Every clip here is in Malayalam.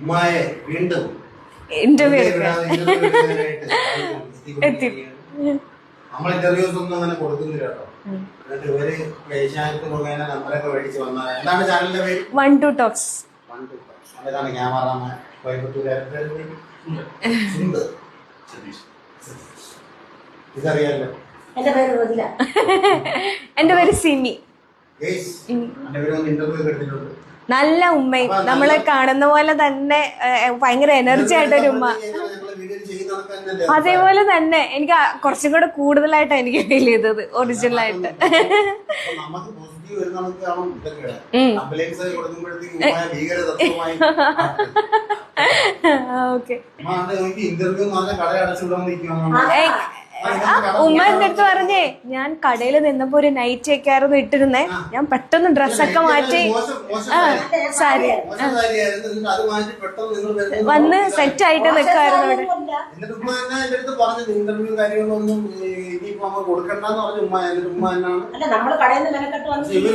ഉമ്മായെ വീണ്ടും ഇന്റർവ്യൂ എത്തി. നമ്മൾ ഇന്റർവ്യൂസ് ഒന്നും അങ്ങനെ കൊടുക്കുന്നില്ല കേട്ടോ. എന്നിട്ട് ഇവര് ഏഷ്യാനെറ്റ് മുഖേന നമ്പറൊക്കെ മേടിച്ച് വന്ന എന്താണ് ചാനലിന്റെ പേര്? 1 2 Talks. അതാണ് ക്യാമറാമാൻ ഇതറിയാലോ. എന്റെ പേര് റോജില. എന്റെ പേര് സിമി. ഇന്റർവ്യൂ എടുത്തിട്ടുണ്ട്. നല്ല ഉമ്മയും നമ്മളെ കാണുന്ന പോലെ തന്നെ ഭയങ്കര എനർജി ആയിട്ടൊരു ഉമ്മ. അതേപോലെ തന്നെ എനിക്ക് കുറച്ചും കൂടെ കൂടുതലായിട്ട് എനിക്ക് ഫീൽ ചെയ്തത് ഒറിജിനൽ ആയിട്ട്. ഓക്കെ. ഉമ്മ എന്റെ അടുത്ത് പറഞ്ഞേ ഞാൻ കടയിൽ നിന്നപ്പോ ഒരു നൈറ്റ് ഒക്കെയായിരുന്നു ഇട്ടിരുന്നേ, ഞാൻ പെട്ടെന്ന് ഡ്രസ്സൊക്കെ മാറ്റി സാരി വന്ന് സെറ്റ് ആയിട്ട് നിൽക്കായിരുന്നു ഇവിടെ.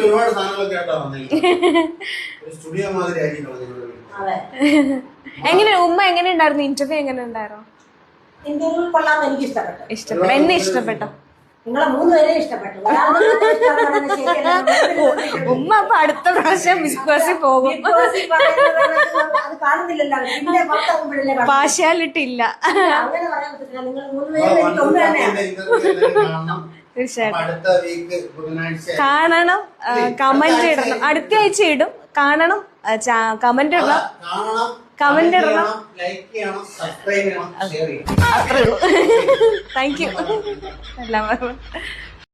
ഒരുപാട് സാധനങ്ങളൊക്കെ ആയിട്ടാ സ്റ്റുഡിയോ മാതിരി ആയിരിക്കും. എങ്ങനെ ഉമ്മ എങ്ങനെ ഉണ്ടായിരുന്നു? ഇന്റർവ്യൂ എങ്ങനെ ഉണ്ടായിരുന്നു? ഇന്റർവ്യൂ കൊള്ളാൻ എനിക്ക് ഇഷ്ടപ്പെട്ടു. ഇഷ്ടപ്പെട്ടു. എന്നെ ഇഷ്ടപ്പെട്ടോ? നിങ്ങളെ 3 പേരെ ഇഷ്ടപ്പെട്ടു. ഉമ്മ അപ്പൊ അടുത്ത പ്രാവശ്യം ബിഗ് ബോസിൽ പോകും. അത് കാണുന്നില്ലല്ലോ. പാഷ്യാലിറ്റി ഇല്ല. അങ്ങനെ പറയാൻ പറ്റില്ല. നിങ്ങൾ 3 പേരും എനിക്ക് ഒന്ന് തന്നെയാണ്. കാണണം, കമന്റ് ഇടണം. അടുത്ത ആഴ്ച ഇടും. കാണണം, കമന്റ് ഇടണം, കമന്റ് ഇടണം. അത്രേ ഉള്ളൂ. Thank you. എല്ലാം